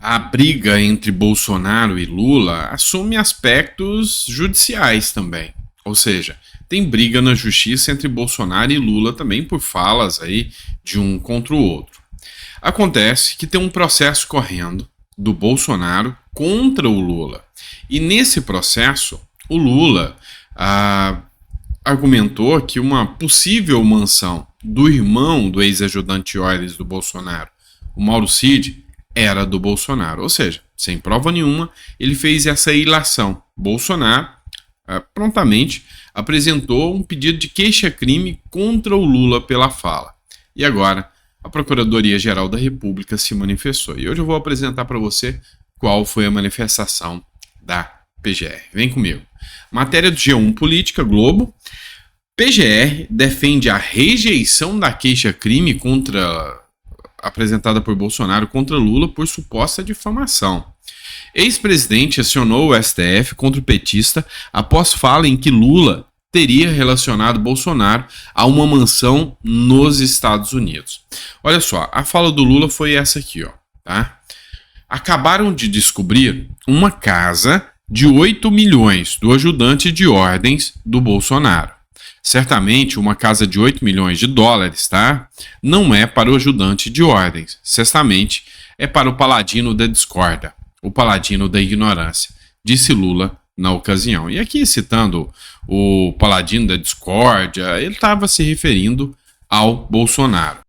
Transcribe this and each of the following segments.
A briga entre Bolsonaro e Lula assume aspectos judiciais também. Ou seja, tem briga na justiça entre Bolsonaro e Lula também por falas aí de um contra o outro. Acontece que tem um processo correndo do Bolsonaro contra o Lula. E nesse processo, o Lula argumentou que uma possível mansão do irmão do ex-ajudante de ordens do Bolsonaro, o Mauro Cid, era do Bolsonaro. Ou seja, sem prova nenhuma, ele fez essa ilação. Bolsonaro prontamente apresentou um pedido de queixa-crime contra o Lula pela fala. E agora, a Procuradoria-Geral da República se manifestou. E hoje eu vou apresentar para você qual foi a manifestação da PGR. Vem comigo. Matéria do G1 Política, Globo. PGR defende a rejeição da queixa-crime apresentada por Bolsonaro contra Lula por suposta difamação. Ex-presidente acionou o STF contra o petista após fala em que Lula teria relacionado Bolsonaro a uma mansão nos Estados Unidos. Olha só, a fala do Lula foi essa aqui, ó, tá? Acabaram de descobrir uma casa de 8 milhões do ajudante de ordens do Bolsonaro. Certamente uma casa de 8 milhões de dólares, tá? Não é para o ajudante de ordens. Certamente é para o paladino da discórdia, o paladino da ignorância, disse Lula na ocasião. E aqui, citando o paladino da discórdia, ele estava se referindo ao Bolsonaro.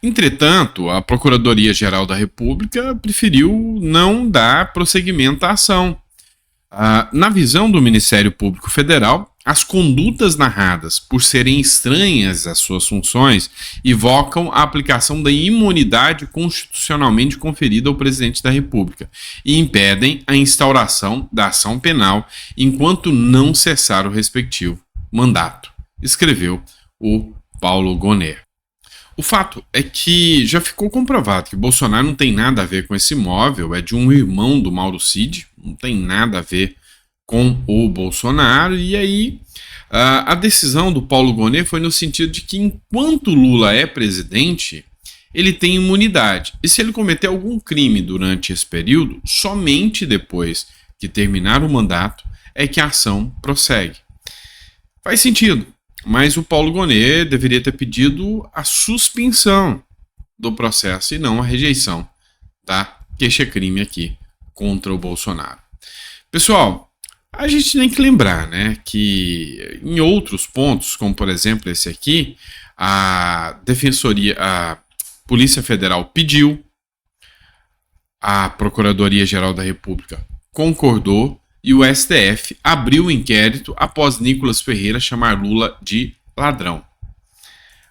Entretanto, a Procuradoria-Geral da República preferiu não dar prosseguimento à ação. Na visão do Ministério Público Federal, as condutas narradas, por serem estranhas às suas funções, evocam a aplicação da imunidade constitucionalmente conferida ao presidente da República e impedem a instauração da ação penal enquanto não cessar o respectivo mandato, escreveu o Paulo Gonet. O fato é que já ficou comprovado que Bolsonaro não tem nada a ver com esse imóvel, é de um irmão do Mauro Cid, não tem nada a ver com o Bolsonaro, e aí a decisão do Paulo Gonet foi no sentido de que enquanto Lula é presidente, ele tem imunidade, e se ele cometer algum crime durante esse período, somente depois que terminar o mandato é que a ação prossegue. Faz sentido. Mas o Paulo Gonet deveria ter pedido a suspensão do processo e não a rejeição da queixa-crime aqui contra o Bolsonaro. Pessoal, a gente tem que lembrar, né, que em outros pontos, como por exemplo esse aqui, a Polícia Federal pediu, a Procuradoria-Geral da República concordou, e o STF abriu o inquérito após Nicolas Ferreira chamar Lula de ladrão.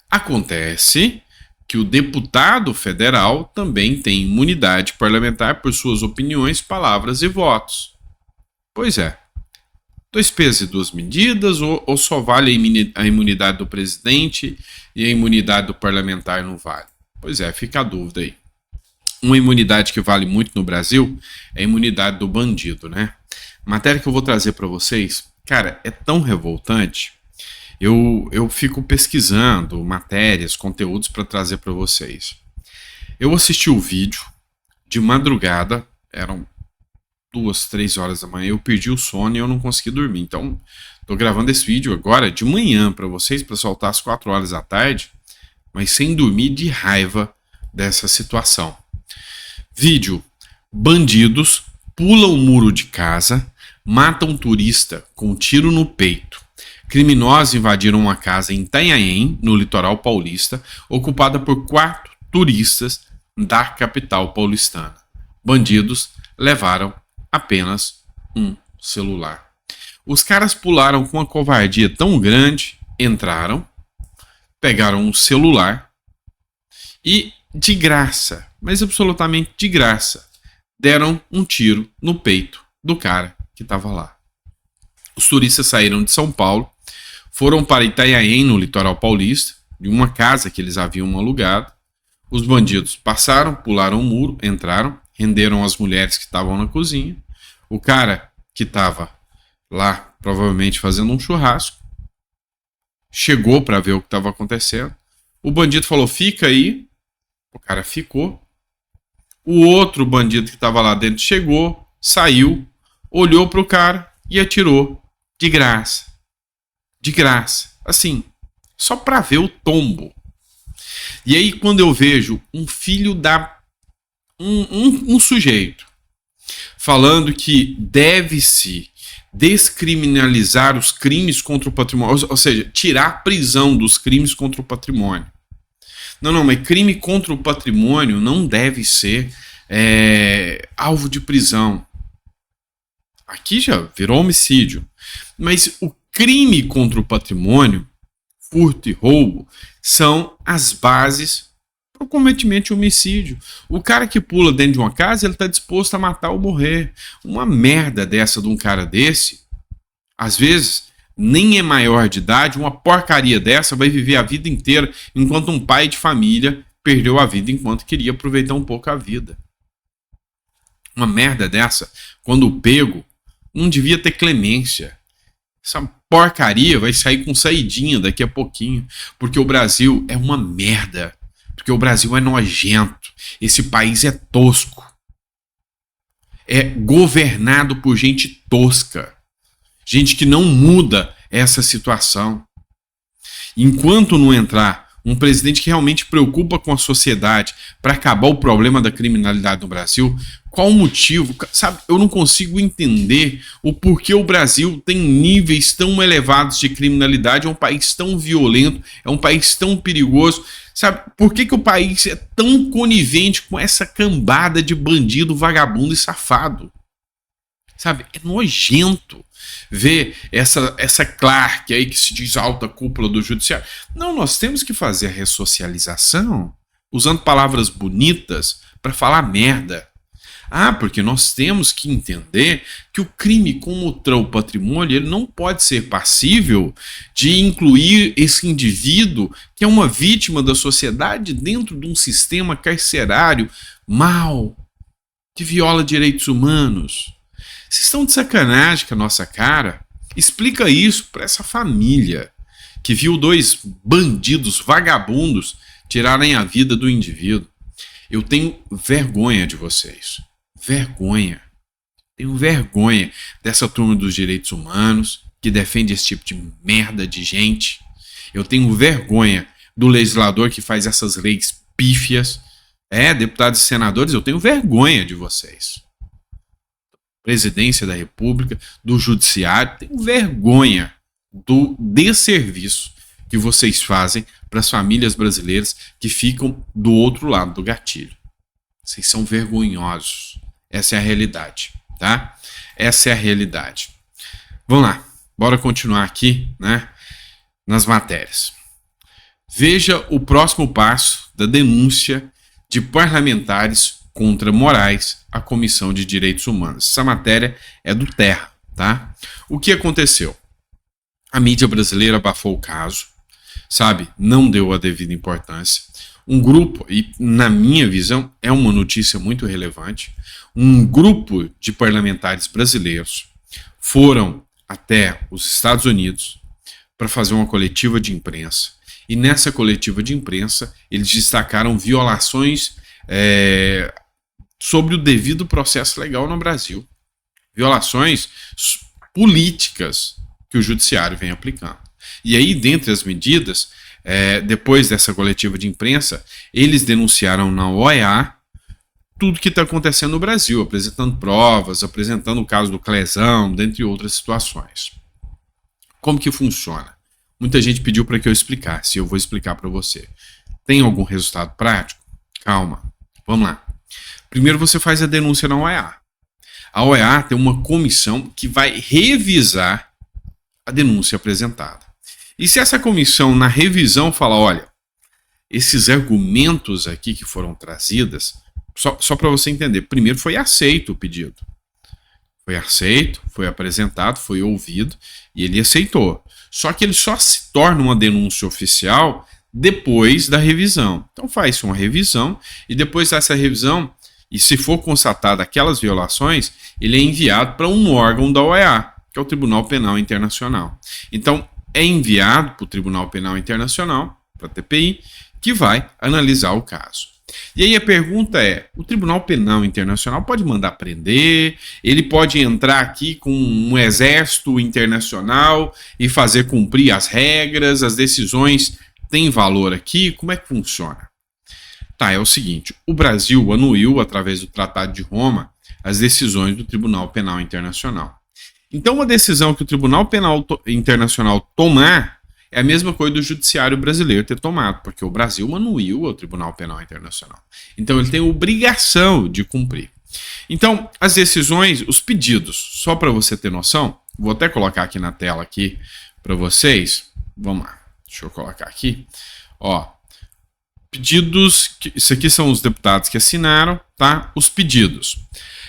Acontece que o deputado federal também tem imunidade parlamentar por suas opiniões, palavras e votos. Pois é. 2 pesos e 2 medidas, ou só vale a imunidade do presidente e a imunidade do parlamentar não vale? Pois é, fica a dúvida aí. Uma imunidade que vale muito no Brasil é a imunidade do bandido, né? Matéria que eu vou trazer para vocês, cara, é tão revoltante. Eu fico pesquisando matérias, conteúdos para trazer para vocês. Eu assisti o vídeo de madrugada, eram 2, 3 horas da manhã, eu perdi o sono e eu não consegui dormir. Então, tô gravando esse vídeo agora de manhã para vocês, para soltar às 4 horas da tarde, mas sem dormir de raiva dessa situação. Vídeo: bandidos pulam o muro de casa, matam um turista com um tiro no peito. Criminosos invadiram uma casa em Itanhaém, no litoral paulista, ocupada por 4 turistas da capital paulistana. Bandidos levaram apenas um celular. Os caras pularam com uma covardia tão grande, entraram, pegaram um celular e, de graça, mas absolutamente de graça, deram um tiro no peito do cara que estava lá. Os turistas saíram de São Paulo, foram para Itanhaém, no litoral paulista, de uma casa que eles haviam alugado. Os bandidos passaram, pularam o muro, entraram, renderam as mulheres que estavam na cozinha. O cara que estava lá, provavelmente fazendo um churrasco, chegou para ver o que estava acontecendo. O bandido falou: fica aí. O cara ficou. O outro bandido que estava lá dentro chegou, saiu, olhou para o cara e atirou de graça. De graça. Assim, só para ver o tombo. E aí, quando eu vejo um filho da... um sujeito falando que deve-se descriminalizar os crimes contra o patrimônio, ou seja, tirar a prisão dos crimes contra o patrimônio. Não, mas crime contra o patrimônio não deve ser alvo de prisão. Aqui já virou homicídio. Mas o crime contra o patrimônio, furto e roubo, são as bases para o cometimento de homicídio. O cara que pula dentro de uma casa, ele está disposto a matar ou morrer. Uma merda dessa de um cara desse, às vezes, nem é maior de idade, uma porcaria dessa vai viver a vida inteira, enquanto um pai de família perdeu a vida enquanto queria aproveitar um pouco a vida. Uma merda dessa, quando pego, não devia ter clemência. Essa porcaria vai sair com saidinha daqui a pouquinho, porque o Brasil é uma merda, porque o Brasil é nojento, esse país é tosco, é governado por gente tosca, gente que não muda essa situação. Enquanto não entrar um presidente que realmente preocupa com a sociedade para acabar o problema da criminalidade no Brasil, qual o motivo? Sabe, eu não consigo entender o porquê o Brasil tem níveis tão elevados de criminalidade, é um país tão violento, é um país tão perigoso. Sabe, por que o país é tão conivente com essa cambada de bandido, vagabundo e safado? Sabe, é nojento ver essa Clark aí que se diz alta cúpula do judiciário. Não, nós temos que fazer a ressocialização usando palavras bonitas para falar merda. Porque nós temos que entender que o crime contra o patrimônio ele não pode ser passível de incluir esse indivíduo que é uma vítima da sociedade dentro de um sistema carcerário mau, que viola direitos humanos. Vocês estão de sacanagem com a nossa cara? Explica isso para essa família que viu dois bandidos vagabundos tirarem a vida do indivíduo. Eu tenho vergonha de vocês. Vergonha. Tenho vergonha dessa turma dos direitos humanos que defende esse tipo de merda de gente. Eu tenho vergonha do legislador que faz essas leis pífias. Deputados e senadores, eu tenho vergonha de vocês. Presidência da República, do Judiciário, tenho vergonha do desserviço que vocês fazem para as famílias brasileiras que ficam do outro lado do gatilho. Vocês são vergonhosos. Essa é a realidade, tá? Essa é a realidade. Vamos lá, bora continuar aqui, né, nas matérias. Veja o próximo passo da denúncia de parlamentares contra Moraes à Comissão de Direitos Humanos. Essa matéria é do Terra, tá? O que aconteceu? A mídia brasileira abafou o caso, sabe? Não deu a devida importância. Um grupo, e na minha visão é uma notícia muito relevante, um grupo de parlamentares brasileiros foram até os Estados Unidos para fazer uma coletiva de imprensa. E nessa coletiva de imprensa eles destacaram violações sobre o devido processo legal no Brasil. Violações políticas que o judiciário vem aplicando. E aí, dentre as medidas, depois dessa coletiva de imprensa, eles denunciaram na OEA tudo que está acontecendo no Brasil, apresentando provas, apresentando o caso do Clezão, dentre outras situações. Como que funciona? Muita gente pediu para que eu explicasse, e eu vou explicar para você. Tem algum resultado prático? Calma, vamos lá. Primeiro você faz a denúncia na OEA. A OEA tem uma comissão que vai revisar a denúncia apresentada. E se essa comissão, na revisão, fala, olha, esses argumentos aqui que foram trazidos, só para você entender, primeiro foi aceito o pedido. Foi aceito, foi apresentado, foi ouvido e ele aceitou. Só que ele só se torna uma denúncia oficial depois da revisão. Então faz-se uma revisão e depois dessa revisão, e se for constatada aquelas violações, ele é enviado para um órgão da OEA, que é o Tribunal Penal Internacional. Então é enviado para o Tribunal Penal Internacional, para a TPI, que vai analisar o caso. E aí a pergunta é, o Tribunal Penal Internacional pode mandar prender? Ele pode entrar aqui com um exército internacional e fazer cumprir as regras, as decisões têm valor aqui? Como é que funciona? Tá, é o seguinte, o Brasil anuiu, através do Tratado de Roma, as decisões do Tribunal Penal Internacional. Então, uma decisão que o Tribunal Penal Internacional tomar é a mesma coisa do Judiciário brasileiro ter tomado, porque o Brasil anuiu ao Tribunal Penal Internacional. Então, ele tem obrigação de cumprir. Então, as decisões, os pedidos, só para você ter noção, vou até colocar aqui na tela aqui para vocês. Vamos lá, deixa eu colocar aqui. Ó, pedidos, isso aqui são os deputados que assinaram, tá? Os pedidos.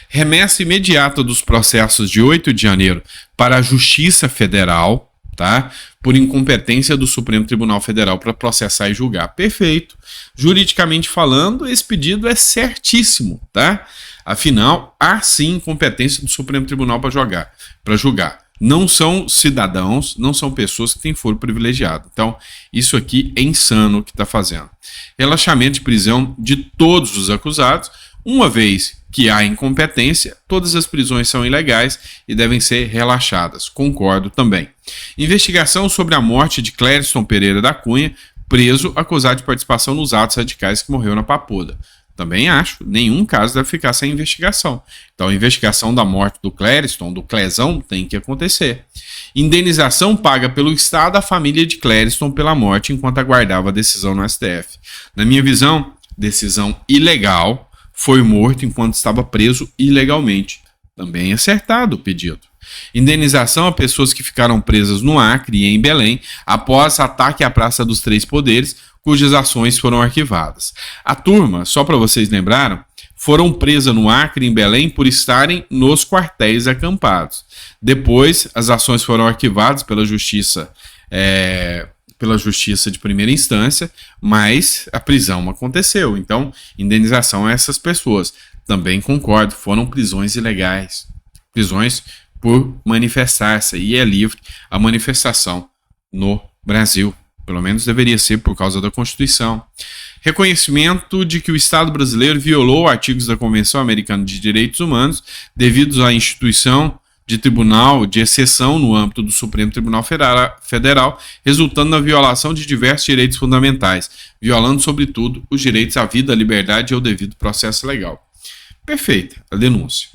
Remessa imediata dos processos de 8 de janeiro para a Justiça Federal, tá? Por incompetência do Supremo Tribunal Federal para processar e julgar. Perfeito. Juridicamente falando, esse pedido é certíssimo, tá? Afinal, há sim competência do Supremo Tribunal para julgar. Não são cidadãos, não são pessoas que têm foro privilegiado. Então, isso aqui é insano o que está fazendo. Relaxamento de prisão de todos os acusados. Uma vez que há incompetência, todas as prisões são ilegais e devem ser relaxadas. Concordo também. Investigação sobre a morte de Clériston Pereira da Cunha, preso acusado de participação nos atos radicais que morreu na Papuda. Também acho, nenhum caso deve ficar sem investigação. Então, a investigação da morte do Clériston, do Clezão, tem que acontecer. Indenização paga pelo Estado à família de Clériston pela morte enquanto aguardava a decisão no STF. Na minha visão, decisão ilegal, foi morto enquanto estava preso ilegalmente. Também acertado o pedido. Indenização a pessoas que ficaram presas no Acre e em Belém após ataque à Praça dos Três Poderes, cujas ações foram arquivadas. A turma, só para vocês lembrarem, foram presas no Acre e em Belém por estarem nos quartéis acampados. Depois, as ações foram arquivadas pela Justiça de primeira instância, mas a prisão aconteceu. Então, indenização a essas pessoas. Também concordo, foram prisões ilegais. Prisões por manifestar-se, e é livre a manifestação no Brasil. Pelo menos deveria ser por causa da Constituição. Reconhecimento de que o Estado brasileiro violou artigos da Convenção Americana de Direitos Humanos devido à instituição de tribunal de exceção no âmbito do Supremo Tribunal Federal, resultando na violação de diversos direitos fundamentais, violando, sobretudo, os direitos à vida, à liberdade e ao devido processo legal. Perfeita a denúncia.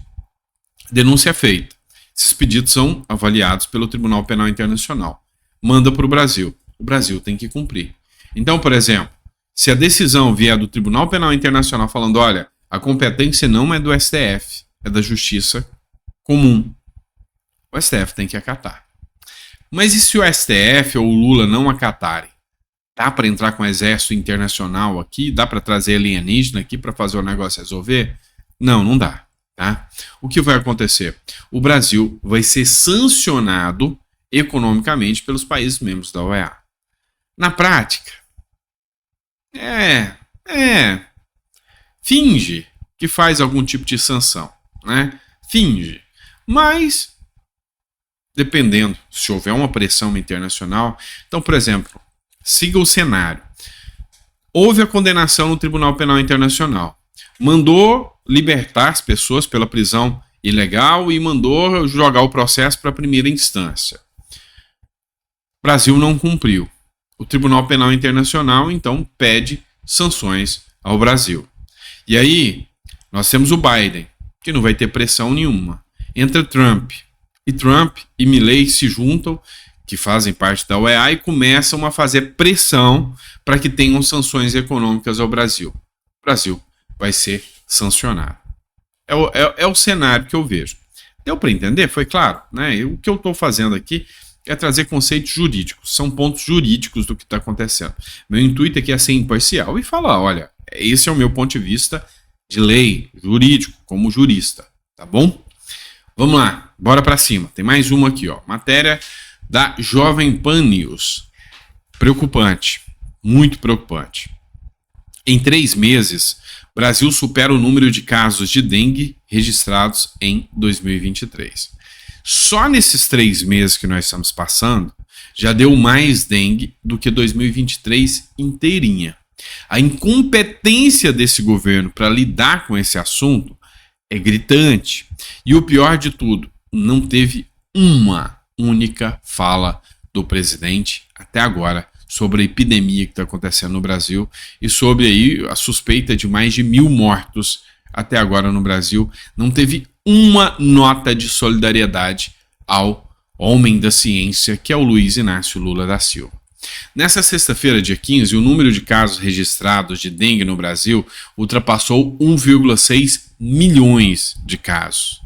A denúncia é feita. Esses pedidos são avaliados pelo Tribunal Penal Internacional. Manda para o Brasil. O Brasil tem que cumprir. Então, por exemplo, se a decisão vier do Tribunal Penal Internacional falando, olha, a competência não é do STF, é da Justiça Comum, o STF tem que acatar. Mas e se o STF ou o Lula não acatarem? Dá para entrar com o exército internacional aqui? Dá para trazer alienígena aqui para fazer o negócio resolver? Não, não dá. Tá? O que vai acontecer? O Brasil vai ser sancionado economicamente pelos países membros da OEA. Na prática, finge que faz algum tipo de sanção, né? Finge. Mas, dependendo, se houver uma pressão internacional, então, por exemplo, siga o cenário. Houve a condenação no Tribunal Penal Internacional. Mandou libertar as pessoas pela prisão ilegal e mandou jogar o processo para a primeira instância. O Brasil não cumpriu. O Tribunal Penal Internacional, então, pede sanções ao Brasil. E aí, nós temos o Biden, que não vai ter pressão nenhuma. Entra Trump. E Trump e Milley se juntam, que fazem parte da OEA, e começam a fazer pressão para que tenham sanções econômicas ao Brasil. O Brasil vai ser sancionado. É o cenário que eu vejo. Deu para entender? Foi claro, né? O que eu estou fazendo aqui é trazer conceitos jurídicos. São pontos jurídicos do que está acontecendo. Meu intuito aqui é ser imparcial e falar, olha, esse é o meu ponto de vista de lei, jurídico, como jurista. Tá bom? Vamos lá, bora para cima. Tem mais uma aqui, ó. Matéria da Jovem Pan News. Preocupante, muito preocupante. Em 3 meses, o Brasil supera o número de casos de dengue registrados em 2023. Só nesses 3 meses que nós estamos passando, já deu mais dengue do que 2023 inteirinha. A incompetência desse governo para lidar com esse assunto é gritante. E o pior de tudo, não teve uma única fala do presidente até agora sobre a epidemia que está acontecendo no Brasil e sobre aí a suspeita de mais de 1.000 mortos até agora no Brasil. Não teve uma nota de solidariedade ao homem da ciência, que é o Luiz Inácio Lula da Silva. Nessa sexta-feira, dia 15, o número de casos registrados de dengue no Brasil ultrapassou 1,6 milhões de casos.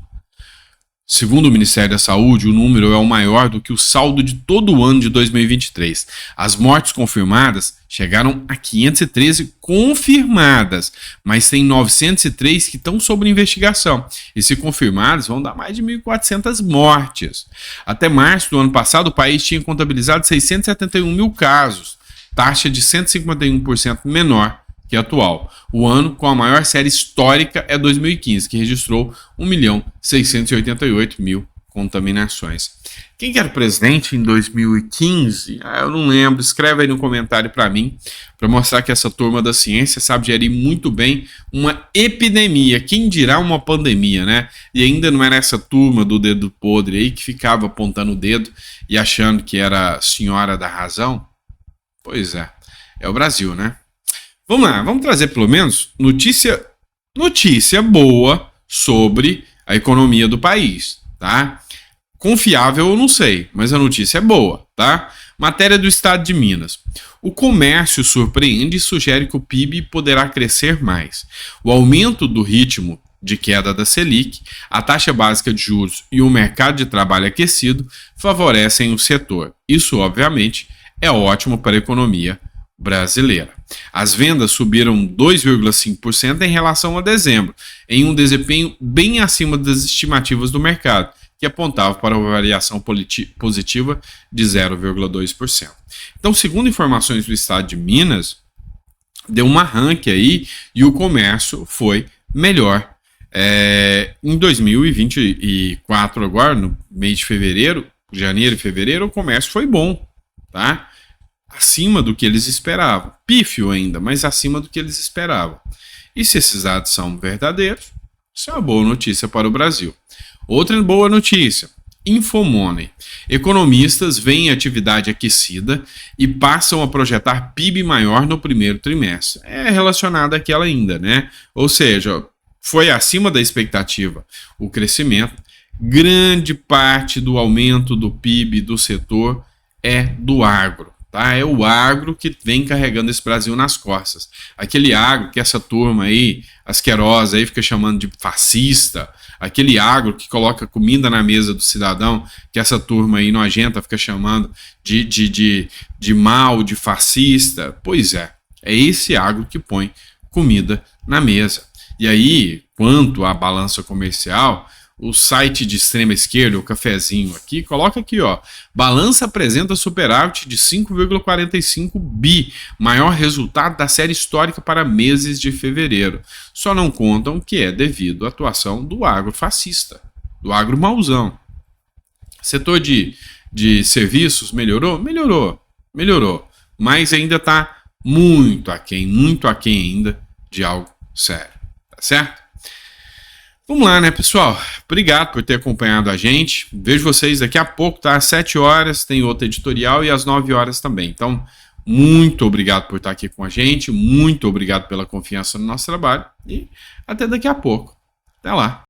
Segundo o Ministério da Saúde, o número é o maior do que o saldo de todo o ano de 2023. As mortes confirmadas chegaram a 513 confirmadas, mas tem 903 que estão sob investigação. E se confirmadas, vão dar mais de 1.400 mortes. Até março do ano passado, o país tinha contabilizado 671 mil casos, taxa de 151% menor que é atual. O ano com a maior série histórica é 2015, que registrou 1.688.000 contaminações. Quem que era o presidente em 2015? Eu não lembro. Escreve aí no comentário para mim, para mostrar que essa turma da ciência sabe gerir muito bem uma epidemia. Quem dirá uma pandemia, né? E ainda não era essa turma do dedo podre aí que ficava apontando o dedo e achando que era a senhora da razão? Pois é o Brasil, né? Vamos lá, vamos trazer pelo menos notícia boa sobre a economia do país, tá? Confiável eu não sei, mas a notícia é boa, tá? Matéria do Estado de Minas. O comércio surpreende e sugere que o PIB poderá crescer mais. O aumento do ritmo de queda da Selic, a taxa básica de juros e o mercado de trabalho aquecido favorecem o setor. Isso, obviamente, é ótimo para a economia brasileira. As vendas subiram 2,5% em relação a dezembro, em um desempenho bem acima das estimativas do mercado, que apontava para uma variação positiva de 0,2%. Então, segundo informações do Estado de Minas, deu um arranque aí e o comércio foi melhor. Em 2024, agora, no mês de fevereiro, janeiro e fevereiro, o comércio foi bom, tá? Acima do que eles esperavam. Pífio ainda, mas acima do que eles esperavam. E se esses dados são verdadeiros, isso é uma boa notícia para o Brasil. Outra boa notícia: Infomoney. Economistas veem a atividade aquecida e passam a projetar PIB maior no primeiro trimestre. É relacionado àquela ainda, né? Ou seja, foi acima da expectativa o crescimento. Grande parte do aumento do PIB do setor é do agro. Tá? É o agro que vem carregando esse Brasil nas costas. Aquele agro que essa turma aí, asquerosa aí, fica chamando de fascista. Aquele agro que coloca comida na mesa do cidadão, que essa turma aí nojenta fica chamando de mal, de fascista. Pois é esse agro que põe comida na mesa. E aí, quanto à balança comercial, o site de extrema esquerda, o cafezinho aqui, coloca aqui, ó. Balança apresenta superávit de 5,45 bi, maior resultado da série histórica para meses de fevereiro. Só não contam que é devido à atuação do agro fascista, do agro mauzão. Setor de serviços melhorou? Melhorou. Mas ainda está muito aquém ainda de algo sério. Tá certo? Vamos lá, né, pessoal? Obrigado por ter acompanhado a gente. Vejo vocês daqui a pouco, tá? Às 7 horas tem outra editorial e às 9 horas também. Então, muito obrigado por estar aqui com a gente. Muito obrigado pela confiança no nosso trabalho. E até daqui a pouco. Até lá.